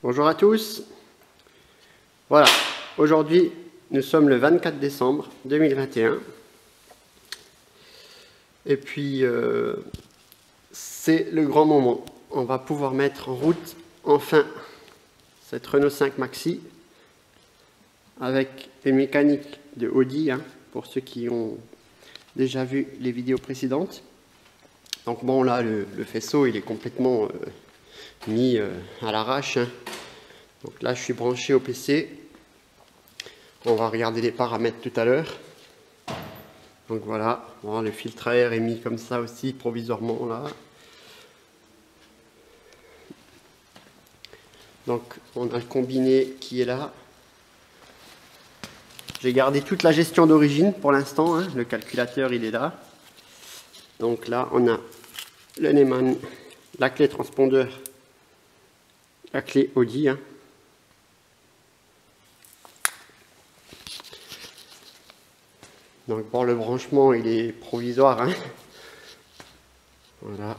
Bonjour à tous. Voilà, aujourd'hui nous sommes le 24 décembre 2021 et puis c'est le grand moment. On va pouvoir mettre en route enfin cette Renault 5 Maxi avec les mécaniques de Audi, pour ceux qui ont déjà vu les vidéos précédentes. Donc bon, là le faisceau il est complètement mis à l'arrache. Donc là je suis branché au PC. On va regarder les paramètres tout à l'heure. Donc voilà, bon, le filtre à air est mis comme ça aussi provisoirement là. Donc on a le combiné qui est là. J'ai gardé toute la gestion d'origine pour l'instant, le calculateur il est là. Donc là on a le Neumann, la clé transpondeur, la clé Audi. Donc bon, le branchement il est provisoire. Voilà.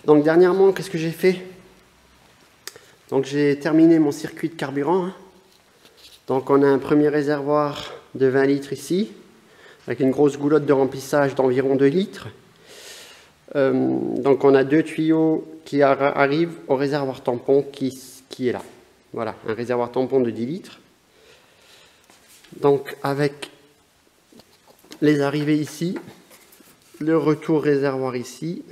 Donc dernièrement, qu'est-ce que j'ai fait? Donc j'ai terminé mon circuit de carburant. Donc on a un premier réservoir de 20 litres ici, avec une grosse goulotte de remplissage d'environ 2 litres. Donc on a deux tuyaux qui arrivent au réservoir tampon qui est là. Voilà, un réservoir tampon de 10 litres. Donc avec les arrivées ici, le retour réservoir ici,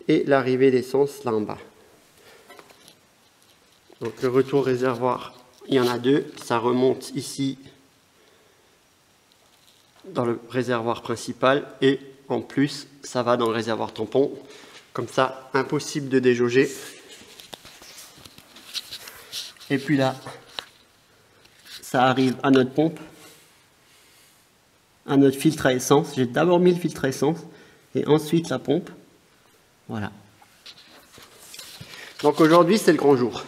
et l'arrivée d'essence là en bas. Donc le retour réservoir, il y en a deux, ça remonte ici dans le réservoir principal et en plus ça va dans le réservoir tampon. Comme ça, impossible de déjauger. Et puis là, ça arrive à notre pompe, à notre filtre à essence. J'ai d'abord mis le filtre à essence et ensuite la pompe. Voilà. Donc aujourd'hui, c'est le grand jour.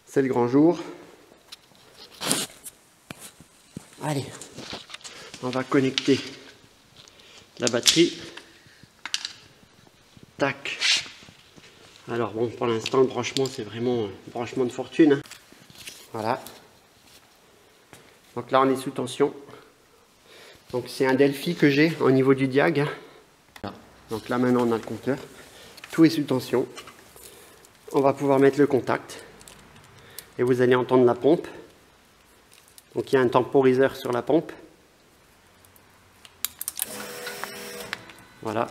C'est le grand jour. Allez, on va connecter la batterie. Tac. Alors bon, pour l'instant, le branchement, c'est vraiment un branchement de fortune. Voilà. Donc là, on est sous tension. Donc c'est un Delphi que j'ai au niveau du diag. Voilà. Donc là, maintenant, on a le compteur. Tout est sous tension. On va pouvoir mettre le contact. Et vous allez entendre la pompe. Donc il y a un temporiseur sur la pompe. Voilà.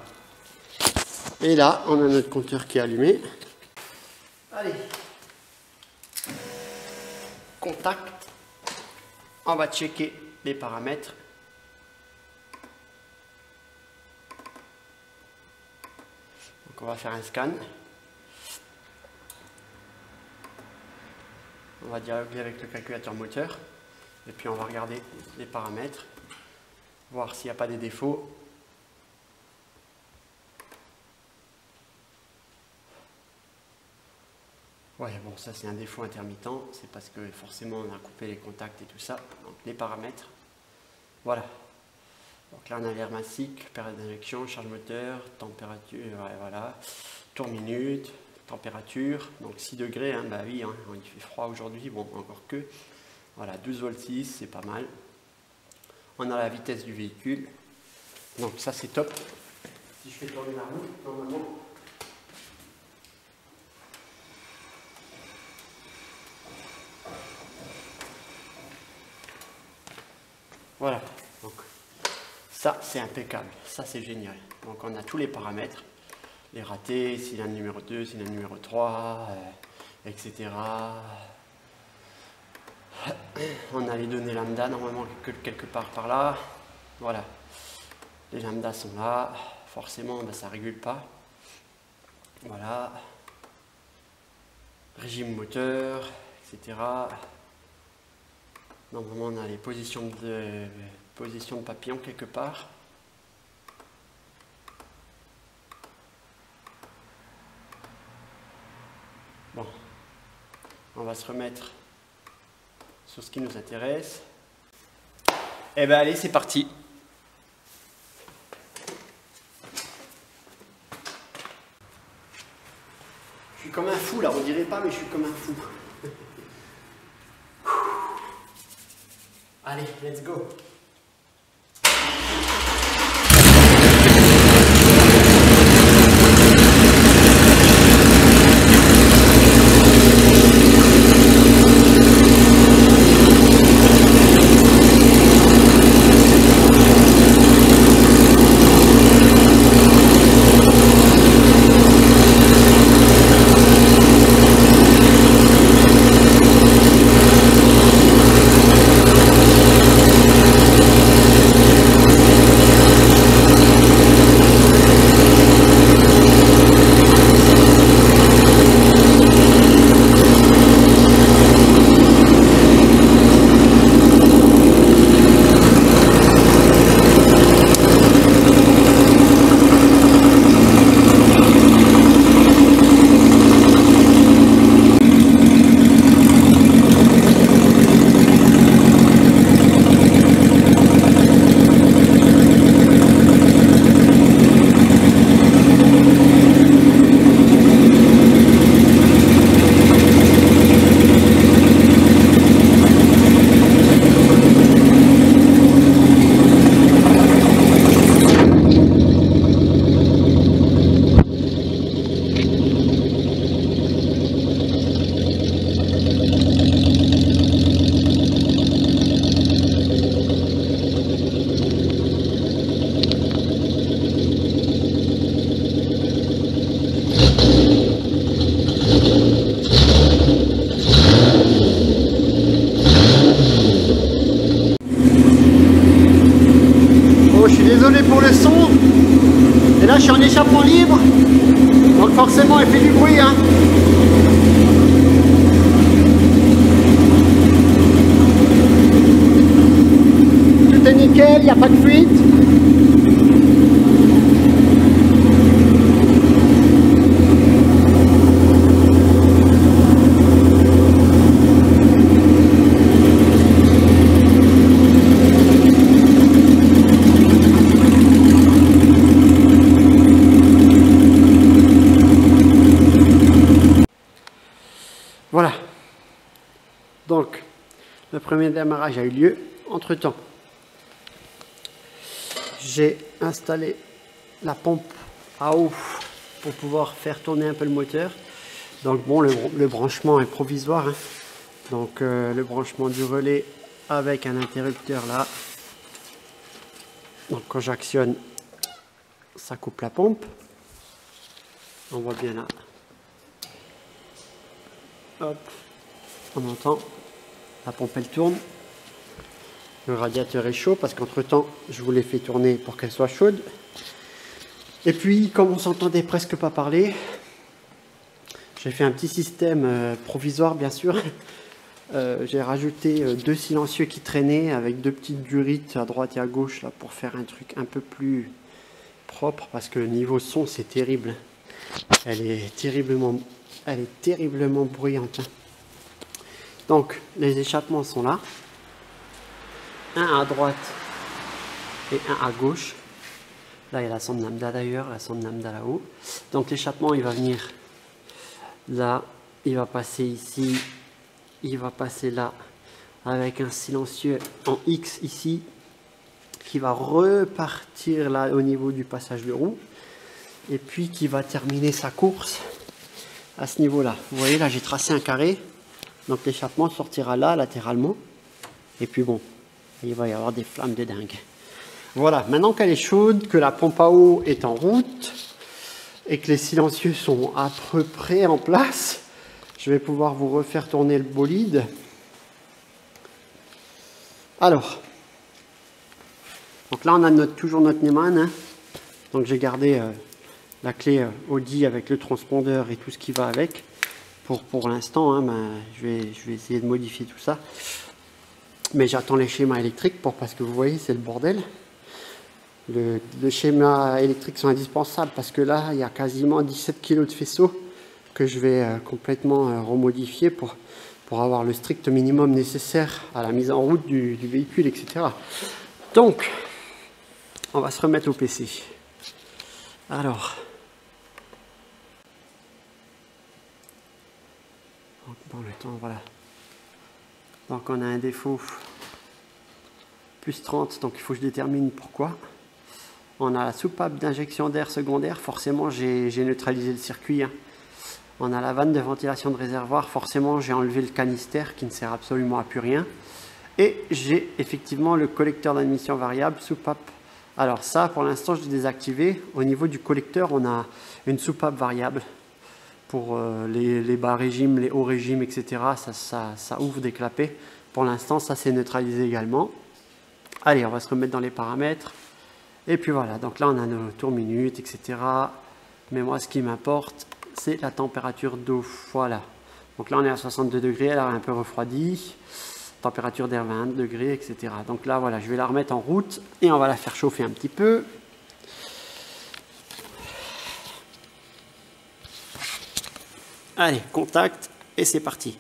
Et là, on a notre compteur qui est allumé. Allez. Contact. On va checker les paramètres. Donc on va faire un scan. On va dialoguer avec le calculateur moteur. Et puis on va regarder les paramètres. Voir s'il n'y a pas des défauts. Ouais, bon, ça c'est un défaut intermittent. C'est parce que forcément on a coupé les contacts et tout ça. Donc les paramètres. Voilà. Donc là on a l'air massique, période d'injection, charge moteur, température, ouais, voilà. Tour minute, température. Donc 6 degrés, bah oui, il fait froid aujourd'hui, bon, encore que. Voilà, 12 volts 6, c'est pas mal. On a la vitesse du véhicule. Donc ça c'est top. Si je fais tourner la roue, normalement. Voilà, donc ça c'est impeccable, ça c'est génial. Donc on a tous les paramètres, les ratés, cylindre numéro 2, cylindre numéro 3, etc. On a les données lambda normalement quelque part par là. Voilà, les lambdas sont là, forcément ça ne régule pas. Voilà, régime moteur, etc. Normalement on a les positions de papillon quelque part. Bon, on va se remettre sur ce qui nous intéresse. Et ben allez, c'est parti. suis comme un fou là, on dirait pas, mais je suis comme un fou. Allez, let's go. Désolé pour le son. Et là je suis en échappement libre. Donc forcément elle fait du bruit hein. Tout est nickel, il n'y a pas de fuite. Voilà, donc le premier démarrage a eu lieu. Entre temps, j'ai installé la pompe à eau pour pouvoir faire tourner un peu le moteur. Donc bon, le branchement est provisoire, hein. Donc le branchement du relais avec un interrupteur là. Donc quand j'actionne, ça coupe la pompe. On voit bien là. Hop, on entend, la pompe elle tourne, le radiateur est chaud parce qu'entre temps je vous l'ai fait tourner pour qu'elle soit chaude. Et puis comme on s'entendait presque pas parler, j'ai fait un petit système provisoire bien sûr. J'ai rajouté 2 silencieux qui traînaient avec 2 petites durites à droite et à gauche là, pour faire un truc un peu plus propre parce que le niveau son c'est terrible, elle est terriblement bruyante. Donc les échappements sont là, un à droite et un à gauche. Là il y a la sonde lambda d'ailleurs, la sonde lambda là-haut. Donc l'échappement il va venir là, il va passer ici, il va passer là avec un silencieux en X ici qui va repartir là au niveau du passage de roue et puis qui va terminer sa course à ce niveau là. Vous voyez là j'ai tracé un carré, donc l'échappement sortira là latéralement et puis bon il va y avoir des flammes de dingue. Voilà, maintenant qu'elle est chaude, que la pompe à eau est en route et que les silencieux sont à peu près en place, je vais pouvoir vous refaire tourner le bolide. Alors donc là on a toujours notre Neumann, hein. Donc j'ai gardé la clé Audi avec le transpondeur et tout ce qui va avec. Pour l'instant, hein, je vais essayer de modifier tout ça. Mais j'attends les schémas électriques parce que vous voyez, c'est le bordel. Les schémas électriques sont indispensables parce que là, il y a quasiment 17 kg de faisceau que je vais complètement remodifier pour avoir le strict minimum nécessaire à la mise en route du véhicule, etc. Donc, on va se remettre au PC. Alors, le temps, voilà. Donc on a un défaut plus 30, donc il faut que je détermine pourquoi. On a la soupape d'injection d'air secondaire, forcément j'ai neutralisé le circuit. Hein. On a la vanne de ventilation de réservoir, forcément j'ai enlevé le canister qui ne sert absolument à plus rien. Et j'ai effectivement le collecteur d'admission variable, soupape. Alors ça, pour l'instant, je l'ai désactivé. Au niveau du collecteur, on a une soupape variable pour les bas régimes, les hauts régimes, etc. Ça ouvre des clapets. Pour l'instant, ça c'est neutralisé également. Allez, on va se remettre dans les paramètres. Et puis voilà, donc là on a nos tours minutes, etc. Mais moi, ce qui m'importe, c'est la température d'eau. Voilà. Donc là, on est à 62 degrés, elle a un peu refroidi. Température d'air 20 degrés, etc. Donc là, voilà, je vais la remettre en route et on va la faire chauffer un petit peu. Allez, contact et c'est parti.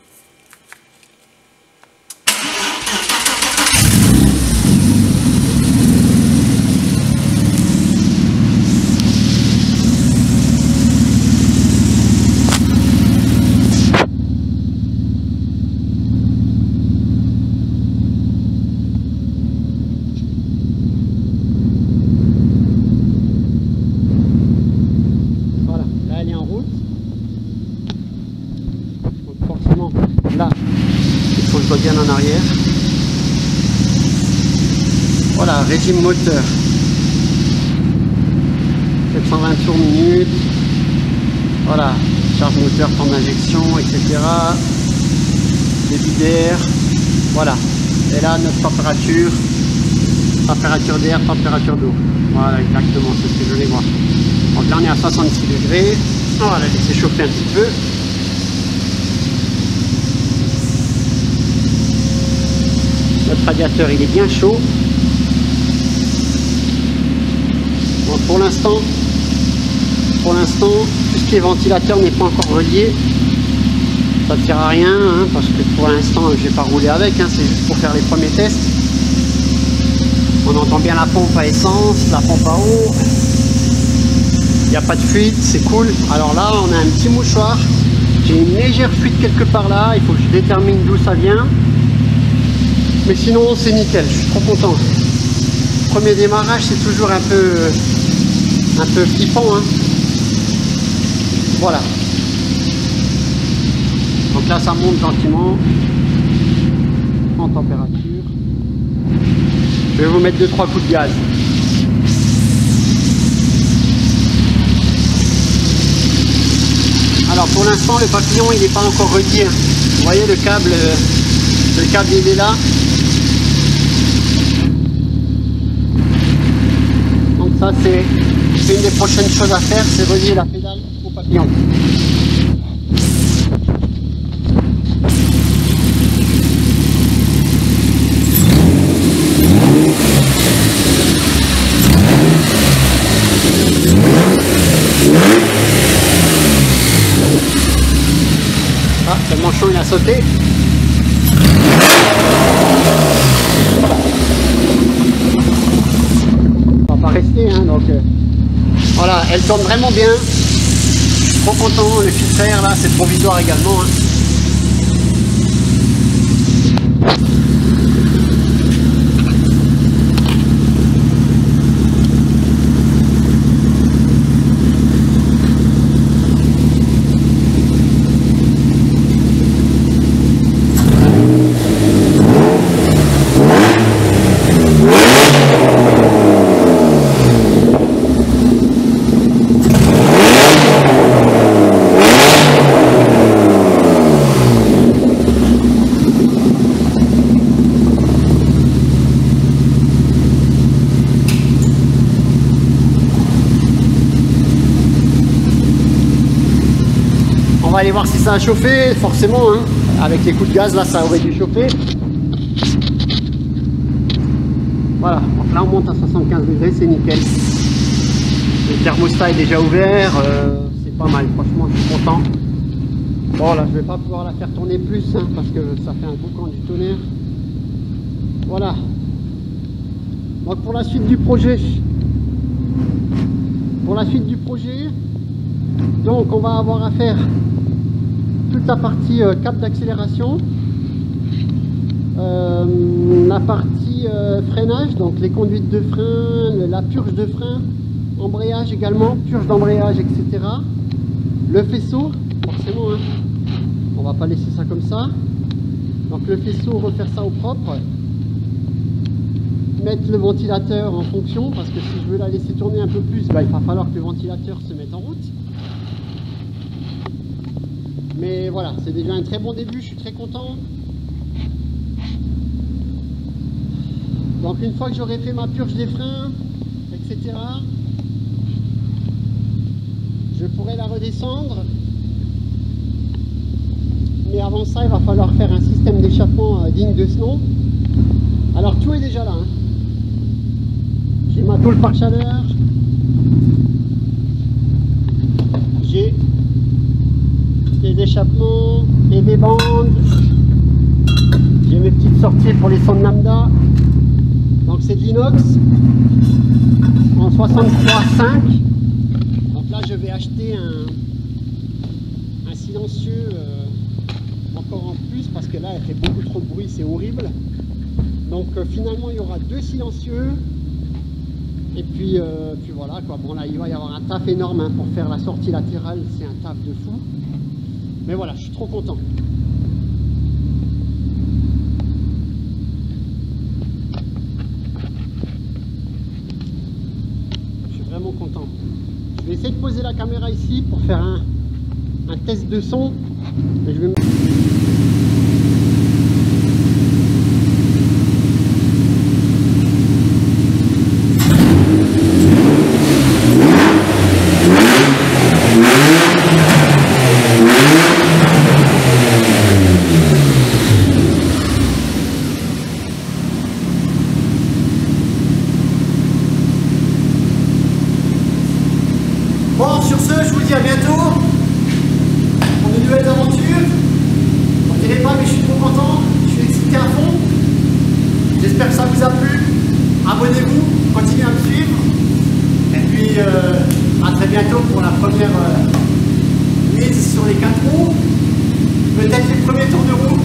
Là, il faut que je sois bien en arrière. Voilà, régime moteur. 720 tours minute. Voilà, charge moteur, temps d'injection, etc. Débit d'air. Voilà. Et là, notre température. Température d'air, température d'eau. Voilà, exactement, c'est ce que je voulais voir. Donc là, on est à 66 degrés. On va la laisser chauffer un petit peu. Notre radiateur il est bien chaud. Bon, pour l'instant, puisque les ventilateurs n'est pas encore relié, ça ne sert à rien, hein, parce que pour l'instant je vais pas rouler avec, hein, c'est juste pour faire les premiers tests. On entend bien la pompe à essence, la pompe à eau. Il n'y a pas de fuite, c'est cool. Alors là, on a un petit mouchoir. J'ai une légère fuite quelque part là, il faut que je détermine d'où ça vient. Mais sinon c'est nickel, je suis trop content. Premier démarrage c'est toujours un peu flippant, hein. Voilà. Donc là ça monte gentiment en température. Je vais vous mettre 2-3 coups de gaz. Alors pour l'instant le papillon il n'est pas encore relié. Vous voyez le câble il est là. Donc ça c'est une des prochaines choses à faire, c'est relier la pédale au papillon. Ah, le manchon il a sauté. Ça va pas rester, hein, donc voilà, elle tourne vraiment bien. Je suis trop content, le filtre là c'est provisoire également, hein. On va aller voir si ça a chauffé, forcément, hein. Avec les coups de gaz là ça aurait dû chauffer. Voilà, donc là on monte à 75 degrés, c'est nickel. Le thermostat est déjà ouvert, c'est pas mal, franchement je suis content. Bon là je vais pas pouvoir la faire tourner plus, hein, parce que ça fait un boucan du tonnerre. Voilà. Donc pour la suite du projet, donc on va avoir à faire toute la partie cap d'accélération, la partie freinage, donc les conduites de frein, la purge de frein, embrayage également, purge d'embrayage, etc. Le faisceau, forcément, hein, on va pas laisser ça comme ça. Donc le faisceau, refaire ça au propre. Mettre le ventilateur en fonction, parce que si je veux la laisser tourner un peu plus, bah, il va falloir que le ventilateur se mette en route. Mais voilà, c'est déjà un très bon début, je suis très content. Donc une fois que j'aurai fait ma purge des freins, etc., je pourrai la redescendre. Mais avant ça, il va falloir faire un système d'échappement digne de ce nom. Alors tout est déjà là. Hein. J'ai ma tôle par chaleur. J'ai des échappements et des bandes. J'ai mes petites sorties pour les sondes lambda. Donc c'est de l'inox en 63,5. Donc là je vais acheter un silencieux encore en plus parce que là elle fait beaucoup trop de bruit, c'est horrible. Donc finalement il y aura 2 silencieux. Et puis voilà quoi. Bon là il va y avoir un taf énorme hein, pour faire la sortie latérale, c'est un taf de fou. Mais voilà, je suis trop content. Je suis vraiment content. Je vais essayer de poser la caméra ici pour faire un test de son. Et je vais... Bon, sur ce, je vous dis à bientôt pour de nouvelles aventures. On dirait pas, mais je suis trop content, je suis excité à fond. J'espère que ça vous a plu. Abonnez-vous, continuez à me suivre. Et puis, à très bientôt pour la première mise sur les 4 roues. Peut-être les premiers tours de roue.